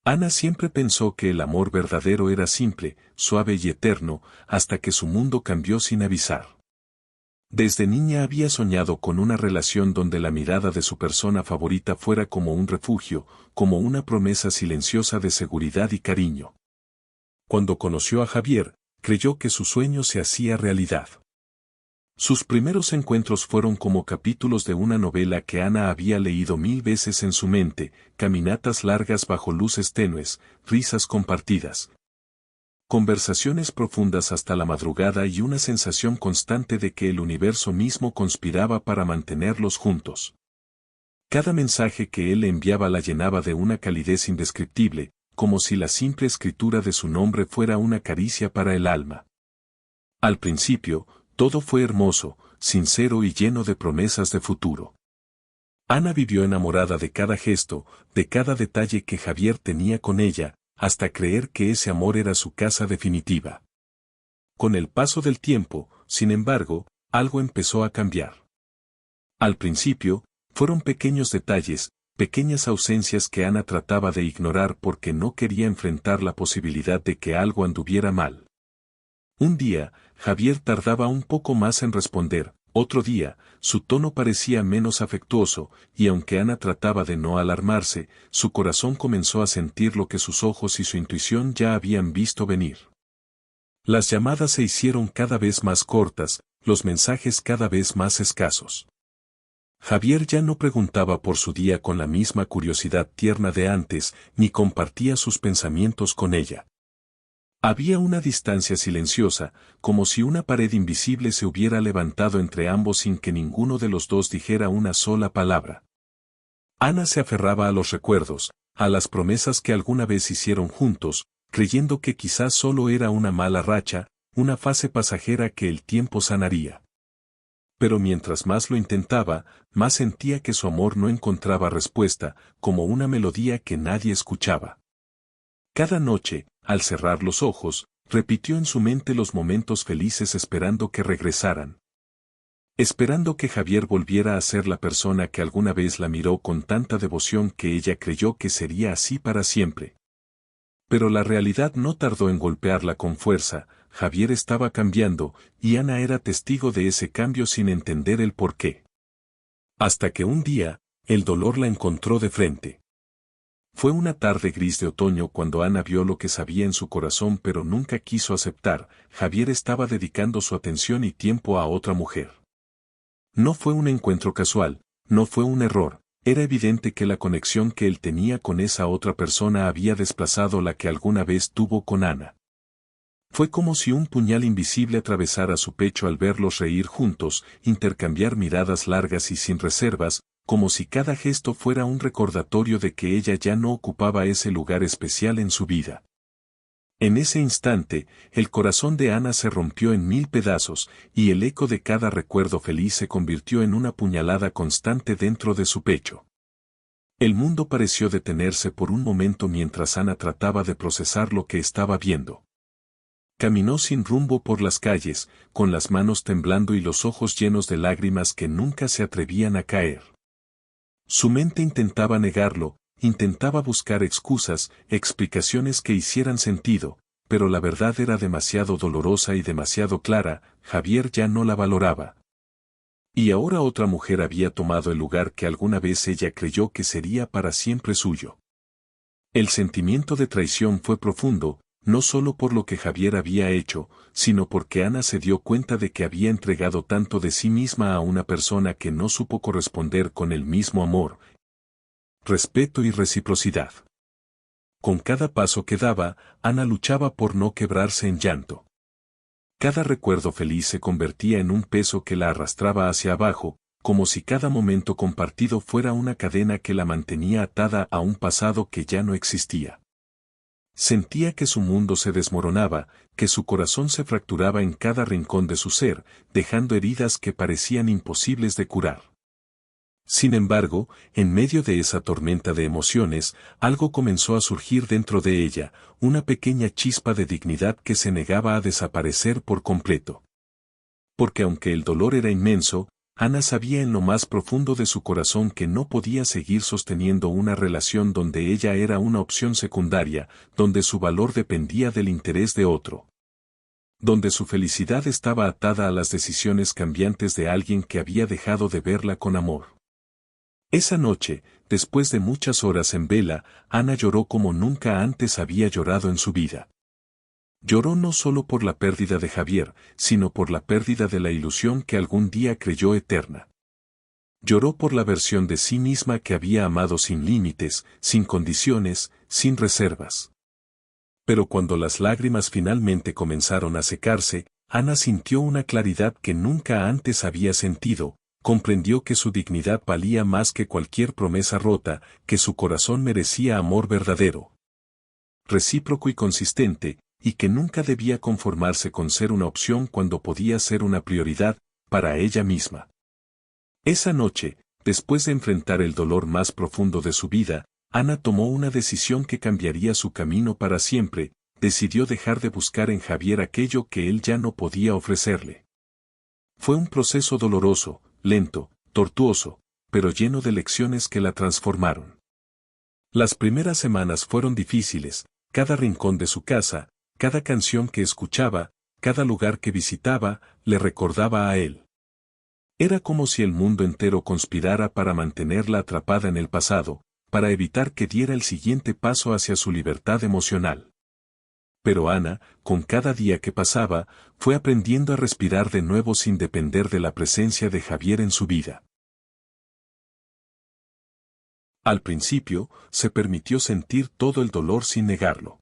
Ana siempre pensó que el amor verdadero era simple, suave y eterno, hasta que su mundo cambió sin avisar. Desde niña había soñado con una relación donde la mirada de su persona favorita fuera como un refugio, como una promesa silenciosa de seguridad y cariño. Cuando conoció a Javier, creyó que su sueño se hacía realidad. Sus primeros encuentros fueron como capítulos de una novela que Ana había leído 1000 veces en su mente, caminatas largas bajo luces tenues, risas compartidas, conversaciones profundas hasta la madrugada y una sensación constante de que el universo mismo conspiraba para mantenerlos juntos. Cada mensaje que él le enviaba la llenaba de una calidez indescriptible, como si la simple escritura de su nombre fuera una caricia para el alma. Al principio, todo fue hermoso, sincero y lleno de promesas de futuro. Ana vivió enamorada de cada gesto, de cada detalle que Javier tenía con ella, hasta creer que ese amor era su casa definitiva. Con el paso del tiempo, sin embargo, algo empezó a cambiar. Al principio, fueron pequeños detalles, pequeñas ausencias que Ana trataba de ignorar porque no quería enfrentar la posibilidad de que algo anduviera mal. Un día, Javier tardaba un poco más en responder, otro día, su tono parecía menos afectuoso, y aunque Ana trataba de no alarmarse, su corazón comenzó a sentir lo que sus ojos y su intuición ya habían visto venir. Las llamadas se hicieron cada vez más cortas, los mensajes cada vez más escasos. Javier ya no preguntaba por su día con la misma curiosidad tierna de antes, ni compartía sus pensamientos con ella. Había una distancia silenciosa, como si una pared invisible se hubiera levantado entre ambos sin que ninguno de los dos dijera una sola palabra. Ana se aferraba a los recuerdos, a las promesas que alguna vez hicieron juntos, creyendo que quizás solo era una mala racha, una fase pasajera que el tiempo sanaría. Pero mientras más lo intentaba, más sentía que su amor no encontraba respuesta, como una melodía que nadie escuchaba. Cada noche, al cerrar los ojos, repitió en su mente los momentos felices esperando que regresaran. Esperando que Javier volviera a ser la persona que alguna vez la miró con tanta devoción que ella creyó que sería así para siempre. Pero la realidad no tardó en golpearla con fuerza, Javier estaba cambiando, y Ana era testigo de ese cambio sin entender el porqué. Hasta que un día, el dolor la encontró de frente. Fue una tarde gris de otoño cuando Ana vio lo que sabía en su corazón pero nunca quiso aceptar, Javier estaba dedicando su atención y tiempo a otra mujer. No fue un encuentro casual, no fue un error, era evidente que la conexión que él tenía con esa otra persona había desplazado la que alguna vez tuvo con Ana. Fue como si un puñal invisible atravesara su pecho al verlos reír juntos, intercambiar miradas largas y sin reservas, como si cada gesto fuera un recordatorio de que ella ya no ocupaba ese lugar especial en su vida. En ese instante, el corazón de Ana se rompió en 1000 pedazos, y el eco de cada recuerdo feliz se convirtió en una puñalada constante dentro de su pecho. El mundo pareció detenerse por un momento mientras Ana trataba de procesar lo que estaba viendo. Caminó sin rumbo por las calles, con las manos temblando y los ojos llenos de lágrimas que nunca se atrevían a caer. Su mente intentaba negarlo, intentaba buscar excusas, explicaciones que hicieran sentido, pero la verdad era demasiado dolorosa y demasiado clara, Javier ya no la valoraba. Y ahora otra mujer había tomado el lugar que alguna vez ella creyó que sería para siempre suyo. El sentimiento de traición fue profundo, no solo por lo que Javier había hecho, sino porque Ana se dio cuenta de que había entregado tanto de sí misma a una persona que no supo corresponder con el mismo amor, respeto y reciprocidad. Con cada paso que daba, Ana luchaba por no quebrarse en llanto. Cada recuerdo feliz se convertía en un peso que la arrastraba hacia abajo, como si cada momento compartido fuera una cadena que la mantenía atada a un pasado que ya no existía. Sentía que su mundo se desmoronaba, que su corazón se fracturaba en cada rincón de su ser, dejando heridas que parecían imposibles de curar. Sin embargo, en medio de esa tormenta de emociones, algo comenzó a surgir dentro de ella, una pequeña chispa de dignidad que se negaba a desaparecer por completo. Porque aunque el dolor era inmenso, Ana sabía en lo más profundo de su corazón que no podía seguir sosteniendo una relación donde ella era una opción secundaria, donde su valor dependía del interés de otro. Donde su felicidad estaba atada a las decisiones cambiantes de alguien que había dejado de verla con amor. Esa noche, después de muchas horas en vela, Ana lloró como nunca antes había llorado en su vida. Lloró no solo por la pérdida de Javier, sino por la pérdida de la ilusión que algún día creyó eterna. Lloró por la versión de sí misma que había amado sin límites, sin condiciones, sin reservas. Pero cuando las lágrimas finalmente comenzaron a secarse, Ana sintió una claridad que nunca antes había sentido, comprendió que su dignidad valía más que cualquier promesa rota, que su corazón merecía amor verdadero, recíproco y consistente, y que nunca debía conformarse con ser una opción cuando podía ser una prioridad para ella misma. Esa noche, después de enfrentar el dolor más profundo de su vida, Ana tomó una decisión que cambiaría su camino para siempre, decidió dejar de buscar en Javier aquello que él ya no podía ofrecerle. Fue un proceso doloroso, lento, tortuoso, pero lleno de lecciones que la transformaron. Las primeras semanas fueron difíciles, cada rincón de su casa, cada canción que escuchaba, cada lugar que visitaba, le recordaba a él. Era como si el mundo entero conspirara para mantenerla atrapada en el pasado, para evitar que diera el siguiente paso hacia su libertad emocional. Pero Ana, con cada día que pasaba, fue aprendiendo a respirar de nuevo sin depender de la presencia de Javier en su vida. Al principio, se permitió sentir todo el dolor sin negarlo.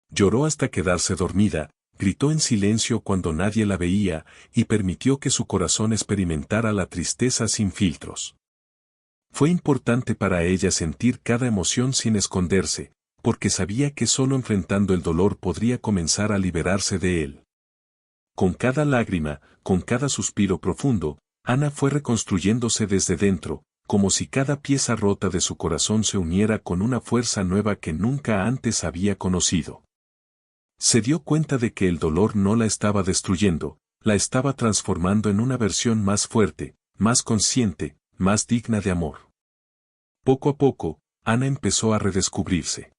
Lloró hasta quedarse dormida, gritó en silencio cuando nadie la veía, y permitió que su corazón experimentara la tristeza sin filtros. Fue importante para ella sentir cada emoción sin esconderse, porque sabía que solo enfrentando el dolor podría comenzar a liberarse de él. Con cada lágrima, con cada suspiro profundo, Ana fue reconstruyéndose desde dentro, como si cada pieza rota de su corazón se uniera con una fuerza nueva que nunca antes había conocido. Se dio cuenta de que el dolor no la estaba destruyendo, la estaba transformando en una versión más fuerte, más consciente, más digna de amor. Poco a poco, Ana empezó a redescubrirse.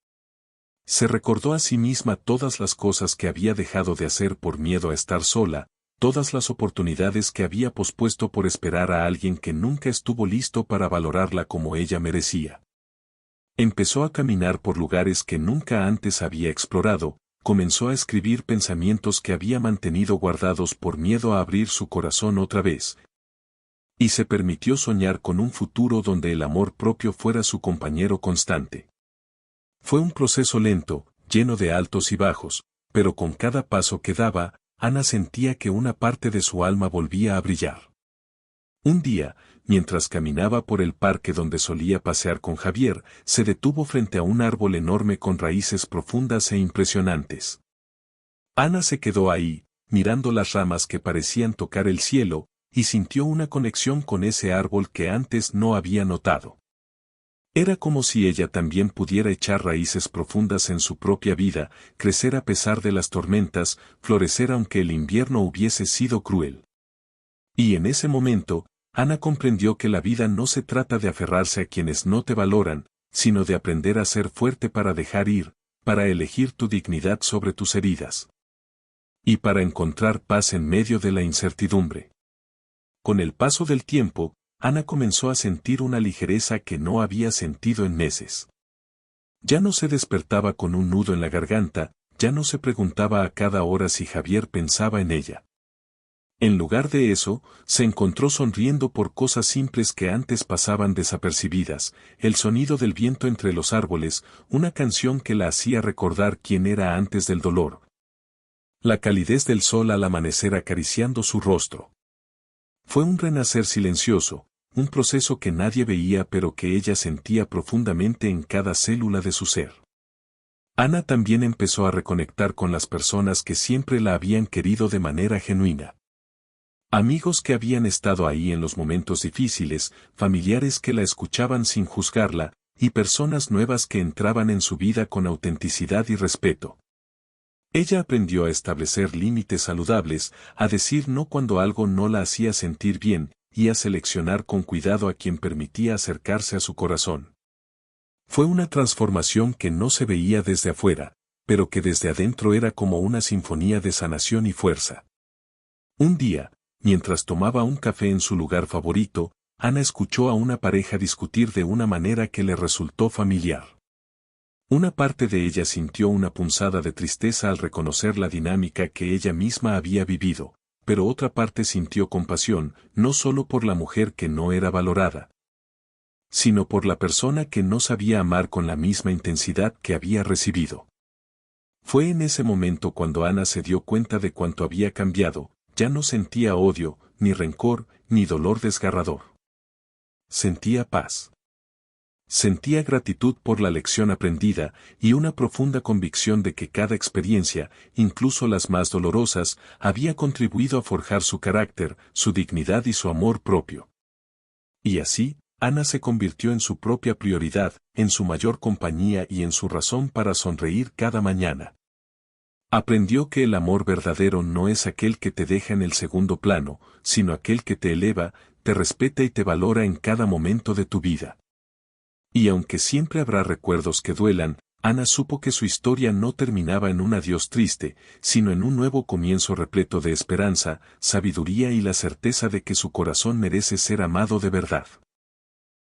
Se recordó a sí misma todas las cosas que había dejado de hacer por miedo a estar sola, todas las oportunidades que había pospuesto por esperar a alguien que nunca estuvo listo para valorarla como ella merecía. Empezó a caminar por lugares que nunca antes había explorado, comenzó a escribir pensamientos que había mantenido guardados por miedo a abrir su corazón otra vez. Y se permitió soñar con un futuro donde el amor propio fuera su compañero constante. Fue un proceso lento, lleno de altos y bajos, pero con cada paso que daba, Ana sentía que una parte de su alma volvía a brillar. Un día, mientras caminaba por el parque donde solía pasear con Javier, se detuvo frente a un árbol enorme con raíces profundas e impresionantes. Ana se quedó ahí, mirando las ramas que parecían tocar el cielo, y sintió una conexión con ese árbol que antes no había notado. Era como si ella también pudiera echar raíces profundas en su propia vida, crecer a pesar de las tormentas, florecer aunque el invierno hubiese sido cruel. Y en ese momento, Ana comprendió que la vida no se trata de aferrarse a quienes no te valoran, sino de aprender a ser fuerte para dejar ir, para elegir tu dignidad sobre tus heridas. Y para encontrar paz en medio de la incertidumbre. Con el paso del tiempo, Ana comenzó a sentir una ligereza que no había sentido en meses. Ya no se despertaba con un nudo en la garganta, ya no se preguntaba a cada hora si Javier pensaba en ella. En lugar de eso, se encontró sonriendo por cosas simples que antes pasaban desapercibidas, el sonido del viento entre los árboles, una canción que la hacía recordar quién era antes del dolor. La calidez del sol al amanecer acariciando su rostro. Fue un renacer silencioso, un proceso que nadie veía pero que ella sentía profundamente en cada célula de su ser. Ana también empezó a reconectar con las personas que siempre la habían querido de manera genuina. Amigos que habían estado ahí en los momentos difíciles, familiares que la escuchaban sin juzgarla, y personas nuevas que entraban en su vida con autenticidad y respeto. Ella aprendió a establecer límites saludables, a decir no cuando algo no la hacía sentir bien, y a seleccionar con cuidado a quien permitía acercarse a su corazón. Fue una transformación que no se veía desde afuera, pero que desde adentro era como una sinfonía de sanación y fuerza. Un día, mientras tomaba un café en su lugar favorito, Ana escuchó a una pareja discutir de una manera que le resultó familiar. Una parte de ella sintió una punzada de tristeza al reconocer la dinámica que ella misma había vivido, pero otra parte sintió compasión, no solo por la mujer que no era valorada, sino por la persona que no sabía amar con la misma intensidad que había recibido. Fue en ese momento cuando Ana se dio cuenta de cuánto había cambiado, ya no sentía odio, ni rencor, ni dolor desgarrador. Sentía paz. Sentía gratitud por la lección aprendida y una profunda convicción de que cada experiencia, incluso las más dolorosas, había contribuido a forjar su carácter, su dignidad y su amor propio. Y así, Ana se convirtió en su propia prioridad, en su mayor compañía y en su razón para sonreír cada mañana. Aprendió que el amor verdadero no es aquel que te deja en el segundo plano, sino aquel que te eleva, te respeta y te valora en cada momento de tu vida. Y aunque siempre habrá recuerdos que duelan, Ana supo que su historia no terminaba en un adiós triste, sino en un nuevo comienzo repleto de esperanza, sabiduría y la certeza de que su corazón merece ser amado de verdad.